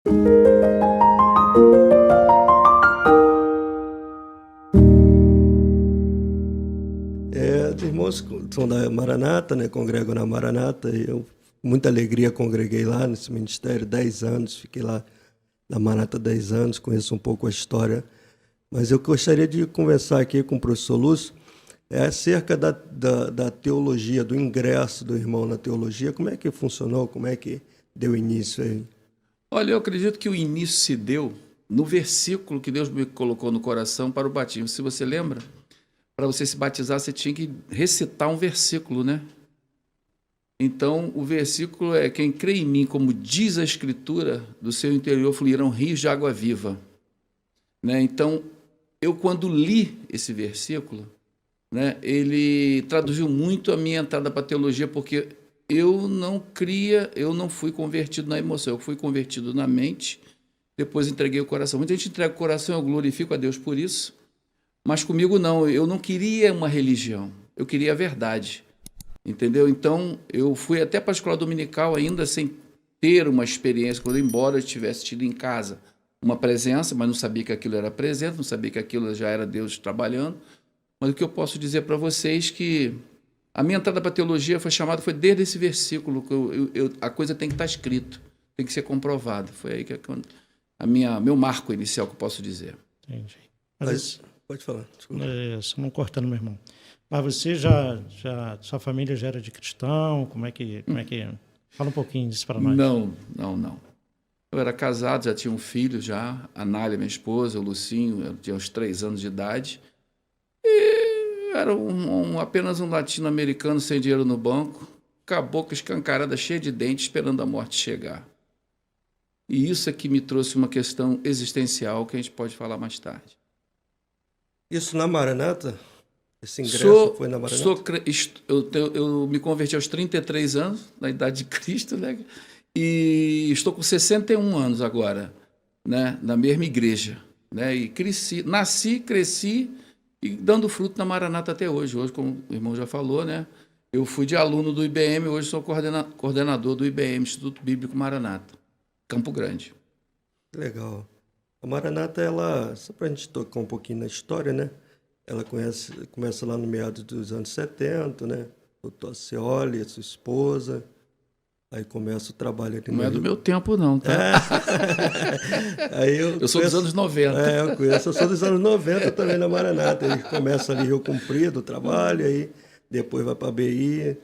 Os irmãos são da Maranata, né? Congregam na Maranata. E eu, com muita alegria, congreguei lá nesse ministério 10 anos. Fiquei lá na Maranata 10 anos, conheço um pouco a história. Mas eu gostaria de conversar aqui com o professor Lúcio acerca da teologia, do ingresso do irmão na teologia. Como é que funcionou? Como é que deu início aí? Olha, eu acredito que o início se deu no versículo que Deus me colocou no coração para o batismo. Se você lembra, para você se batizar, você tinha que recitar um versículo, né? Então, o versículo é: quem crê em mim, como diz a Escritura, do seu interior fluirão rios de água viva. Né? Então, eu quando li esse versículo, né, ele traduziu muito a minha entrada para a teologia, porque eu não fui convertido na emoção, eu fui convertido na mente, depois entreguei o coração. Muita gente entrega o coração, eu glorifico a Deus por isso, mas comigo não, eu não queria uma religião, eu queria a verdade, entendeu? Então, eu fui até para a escola dominical ainda sem ter uma experiência, embora eu tivesse tido em casa uma presença, mas não sabia que aquilo era presença, não sabia que aquilo já era Deus trabalhando. Mas o que eu posso dizer para vocês é que a minha entrada para a teologia foi desde esse versículo, que a coisa tem que estar escrito, tem que ser comprovado. Foi aí que meu marco inicial, que eu posso dizer. Entendi. Mas pode falar. Só não cortando, meu irmão. Mas você sua família já era de cristão? Como é que... Fala um pouquinho disso para nós. Não. Eu era casado, já tinha um filho já, a Nália, minha esposa, o Lucinho, eu tinha uns 3 anos de idade. E era apenas um latino-americano sem dinheiro no banco, com a boca escancarada, cheia de dentes, esperando a morte chegar. E isso é que me trouxe uma questão existencial que a gente pode falar mais tarde. Isso na Maranata? Esse ingresso foi na Maranata? Eu me converti aos 33 anos, na idade de Cristo, né? E estou com 61 anos agora, né? Na mesma igreja. Né? E nasci, cresci e dando fruto na Maranata até hoje. Hoje, como o irmão já falou, né? Eu fui de aluno do IBM, hoje sou coordenador do IBM, Instituto Bíblico Maranata, Campo Grande. Legal. A Maranata, só para a gente tocar um pouquinho na história, né? Ela começa lá no meados dos anos 70, né? Doutor Cioli, sua esposa. Aí começa o trabalho aqui no Não é Rio. do meu tempo, não, tá? Aí eu sou dos anos 90. Eu conheço, eu sou dos anos 90 também na Maranata. Ele começa ali Rio Comprido, o trabalho, aí depois vai para a BI,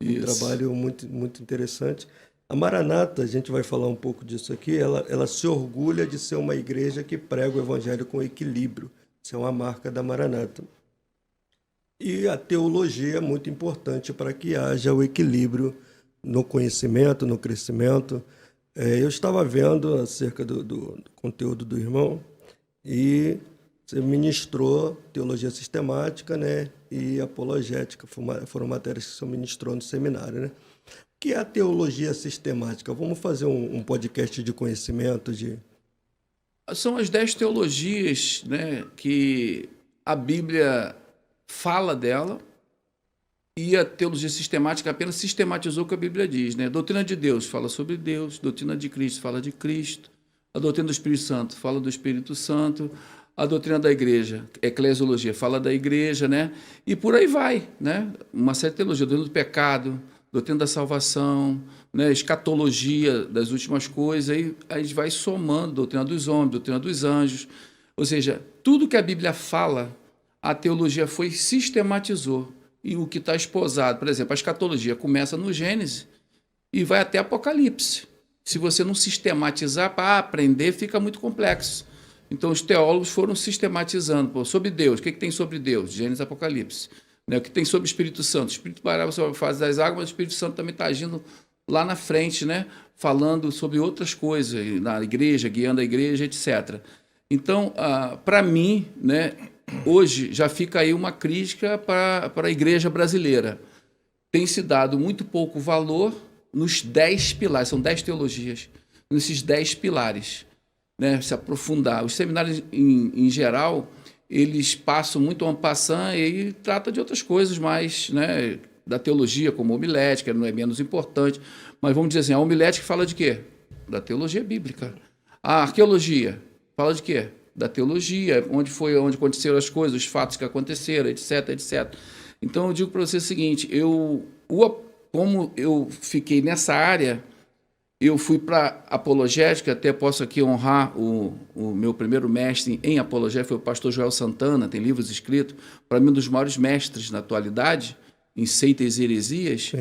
um trabalho muito, muito interessante. A Maranata, a gente vai falar um pouco disso aqui, ela se orgulha de ser uma igreja que prega o evangelho com equilíbrio. Isso é uma marca da Maranata. E a teologia é muito importante para que haja o equilíbrio no conhecimento, no crescimento. Eu estava vendo acerca do conteúdo do irmão e você ministrou teologia sistemática, né, e apologética, foram matérias que você ministrou no seminário, né? O que é a teologia sistemática? Vamos fazer um podcast de conhecimento? São as 10 teologias, né, que a Bíblia fala dela, e a teologia sistemática apenas sistematizou o que a Bíblia diz. Né? A doutrina de Deus fala sobre Deus, a doutrina de Cristo fala de Cristo, a doutrina do Espírito Santo fala do Espírito Santo, a doutrina da igreja, eclesiologia, fala da igreja, né? E por aí vai, né? Uma série de teologia, doutrina do pecado, doutrina da salvação, né? Escatologia das últimas coisas, aí a gente vai somando, doutrina dos homens, doutrina dos anjos, ou seja, tudo que a Bíblia fala, a teologia sistematizou. E o que está esposado, por exemplo, a escatologia começa no Gênesis e vai até Apocalipse. Se você não sistematizar, para aprender fica muito complexo. Então, os teólogos foram sistematizando. Sobre Deus, o que tem sobre Deus? Gênesis e Apocalipse. O que tem sobre o Espírito Santo? O Espírito parava sobre a fase das águas, mas o Espírito Santo também está agindo lá na frente, né? Falando sobre outras coisas, na igreja, guiando a igreja, etc. Então, para mim, né, hoje já fica aí uma crítica para a igreja brasileira. Tem se dado muito pouco valor nos 10 pilares, são 10 teologias, nesses 10 pilares, né, se aprofundar. Os seminários, em geral, eles passam muito en passant e tratam de outras coisas mais, né, da teologia, como a homilética, não é menos importante, mas vamos dizer assim, a homilética fala de quê? Da teologia bíblica. A arqueologia fala de quê? Da teologia, onde aconteceram as coisas, os fatos que aconteceram, etc, etc. Então, eu digo para você o seguinte, como eu fiquei nessa área, eu fui para apologética, até posso aqui honrar o meu primeiro mestre em apologética, foi o pastor Joel Santana, tem livros escritos, para mim um dos maiores mestres na atualidade, em seitas e heresias.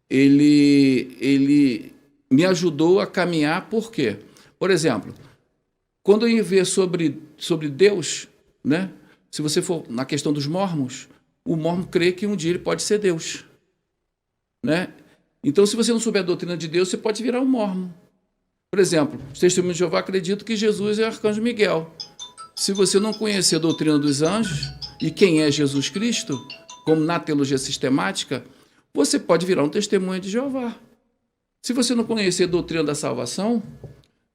Ele me ajudou a caminhar, por quê? Por exemplo, quando eu ia ver sobre Deus, né? Se você for na questão dos mormons, o mormon crê que um dia ele pode ser Deus, né? Então, se você não souber a doutrina de Deus, você pode virar um mormon. Por exemplo, os testemunhos de Jeová acreditam que Jesus é o arcanjo Miguel. Se você não conhecer a doutrina dos anjos e quem é Jesus Cristo, como na teologia sistemática, você pode virar um testemunho de Jeová. Se você não conhecer a doutrina da salvação,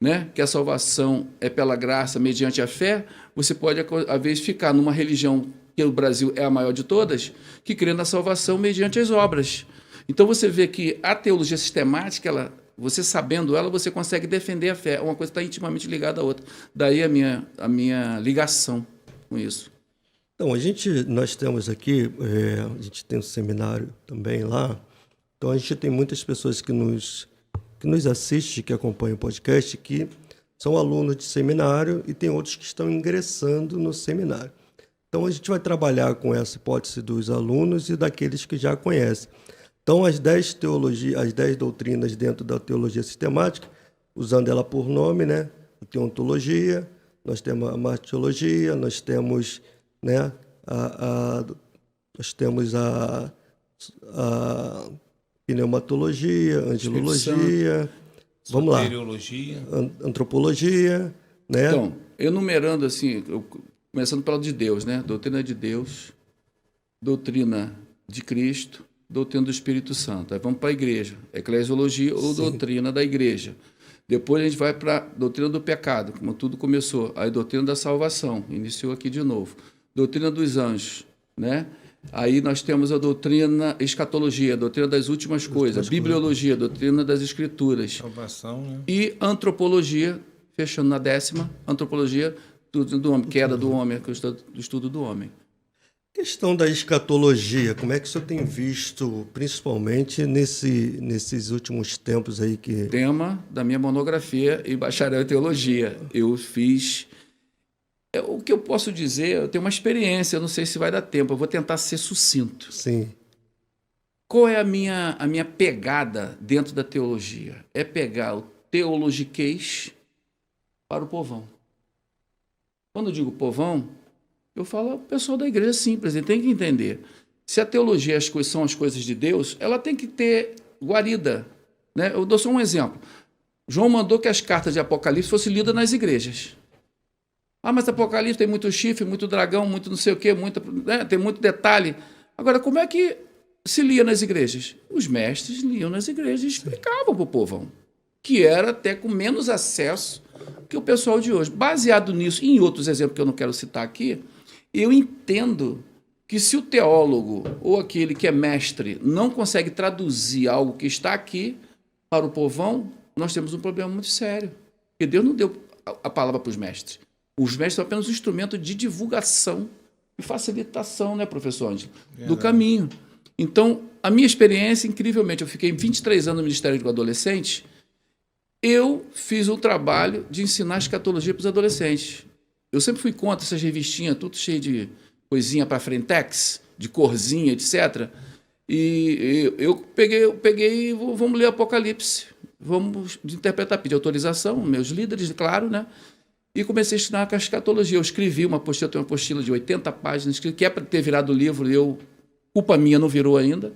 né, que a salvação é pela graça mediante a fé, você pode, às vezes, ficar numa religião que o Brasil é a maior de todas, que crê na salvação mediante as obras. Então, você vê que a teologia sistemática, você sabendo ela, você consegue defender a fé. Uma coisa está intimamente ligada à outra. Daí a minha ligação com isso. Então, nós temos aqui, a gente tem um seminário também lá, então a gente tem muitas pessoas que nos assistem, que acompanham o podcast, que são alunos de seminário e tem outros que estão ingressando no seminário. Então, a gente vai trabalhar com essa hipótese dos alunos e daqueles que já conhecem. Então, as 10 doutrinas dentro da teologia sistemática, usando ela por nome, né? A teontologia, nós temos a martiologia, nós temos, né, a pneumatologia, angelologia, vamos lá, antropologia, né? Então, enumerando assim, começando pela de Deus, né? Doutrina de Deus, doutrina de Cristo, doutrina do Espírito Santo. Aí vamos para a igreja, eclesiologia ou doutrina da igreja. Depois a gente vai para a doutrina do pecado, como tudo começou. Aí doutrina da salvação, iniciou aqui de novo. Doutrina dos anjos, né? Aí nós temos a doutrina escatologia, a doutrina das últimas coisas, bibliologia, doutrina das escrituras. Salvação, né? E antropologia, fechando na 10ª, antropologia do homem, queda do homem, que é o estudo do homem. Questão da escatologia, como é que o senhor tem visto, principalmente nesses últimos tempos aí que... Tema da minha monografia e bacharel em teologia. Eu fiz... O que eu posso dizer, eu tenho uma experiência, eu não sei se vai dar tempo, eu vou tentar ser sucinto. Sim. Qual é a minha pegada dentro da teologia? É pegar o teologiquez para o povão. Quando eu digo povão, eu falo ao pessoal da igreja simples, ele tem que entender. Se a teologia são as coisas de Deus, ela tem que ter guarida, né? Eu dou só um exemplo. João mandou que as cartas de Apocalipse fossem lidas nas igrejas. Ah, mas Apocalipse tem muito chifre, muito dragão, muito não sei o quê, né? Tem muito detalhe. Agora, como é que se lia nas igrejas? Os mestres liam nas igrejas e explicavam para o povão, que era até com menos acesso que o pessoal de hoje. Baseado nisso, e em outros exemplos que eu não quero citar aqui, eu entendo que se o teólogo ou aquele que é mestre não consegue traduzir algo que está aqui para o povão, nós temos um problema muito sério. Porque Deus não deu a palavra para os mestres. Os mestres são apenas um instrumento de divulgação e facilitação, né, professor Ângelo? Do caminho. Então, a minha experiência, incrivelmente, eu fiquei 23 anos no Ministério do Adolescente, eu fiz um trabalho de ensinar escatologia para os adolescentes. Eu sempre fui contra essas revistinhas, tudo cheio de coisinha para frentex, de corzinha, etc. E eu peguei, vamos ler Apocalipse, vamos interpretar, pedir autorização, meus líderes, claro, né? E comecei a ensinar a escatologia. Eu escrevi uma apostila, tenho uma apostila de 80 páginas, que é para ter virado livro, culpa minha, não virou ainda.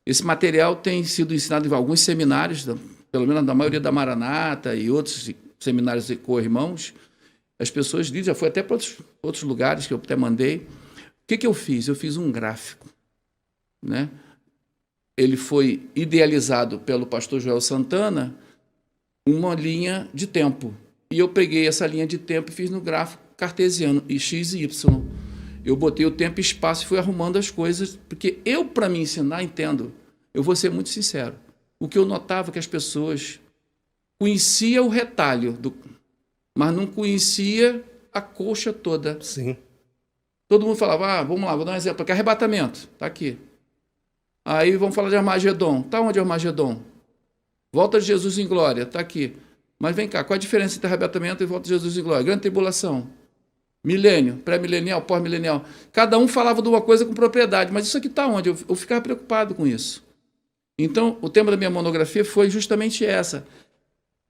Esse material tem sido ensinado em alguns seminários, pelo menos na maioria da Maranata e outros seminários de co-irmãos. As pessoas dizem, já foi até para outros lugares que eu até mandei. O que eu fiz? Eu fiz um gráfico, né? Ele foi idealizado pelo pastor Joel Santana, uma linha de tempo. E eu peguei essa linha de tempo e fiz no gráfico cartesiano, X e Y. Eu botei o tempo e espaço e fui arrumando as coisas, porque eu, para me ensinar, entendo, eu vou ser muito sincero, o que eu notava é que as pessoas conheciam o retalho mas não conhecia a coxa toda. Sim. Todo mundo falava, vamos lá, vou dar um exemplo aqui, arrebatamento, está aqui. Aí vamos falar de Armagedon. Está onde é Armagedon? Volta de Jesus em glória, está aqui. Mas vem cá, qual a diferença entre arrebatamento e volta de Jesus em glória? Grande tribulação, milênio, pré-milenial, pós-milenial. Cada um falava de uma coisa com propriedade, mas isso aqui está onde? Eu ficava preocupado com isso. Então, o tema da minha monografia foi justamente essa: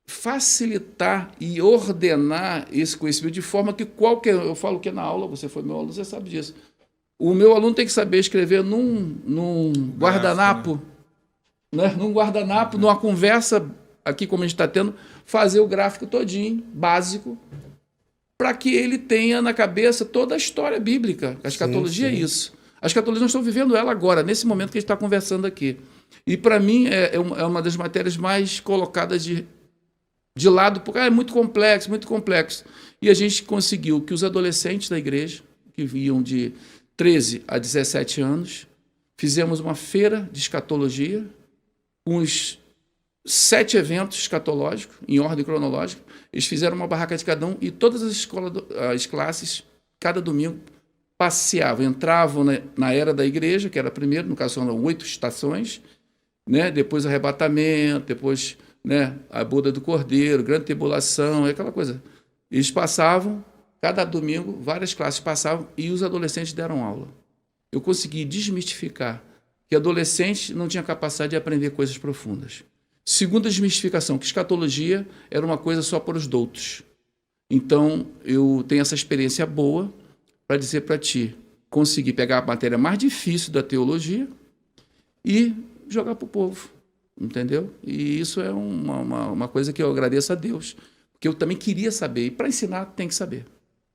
facilitar e ordenar esse conhecimento de forma que eu falo que na aula, você foi meu aluno, você sabe disso. O meu aluno tem que saber escrever num guardanapo, né? Num guardanapo, numa conversa aqui como a gente está tendo, fazer o gráfico todinho, básico, para que ele tenha na cabeça toda a história bíblica. A escatologia é isso. A escatologia nós estamos vivendo ela agora, nesse momento que a gente está conversando aqui. E para mim é uma das matérias mais colocadas de lado, porque é muito complexo, muito complexo. E a gente conseguiu que os adolescentes da igreja, que iam de 13 a 17 anos, fizemos uma feira de escatologia, com os 7 eventos escatológicos, em ordem cronológica. Eles fizeram uma barraca de cada um e todas as classes, cada domingo, passeavam, entravam na era da igreja, que era primeiro, no caso são 8 estações, né? Depois arrebatamento, depois, né, a boda do cordeiro, grande tribulação, aquela coisa. Eles passavam, cada domingo, várias classes passavam e os adolescentes deram aula. Eu consegui desmistificar que adolescente não tinha capacidade de aprender coisas profundas. Segunda desmistificação, que escatologia era uma coisa só para os doutos. Então, eu tenho essa experiência boa para dizer para ti, conseguir pegar a matéria mais difícil da teologia e jogar para o povo, entendeu? E isso é uma coisa que eu agradeço a Deus, porque eu também queria saber, e para ensinar tem que saber.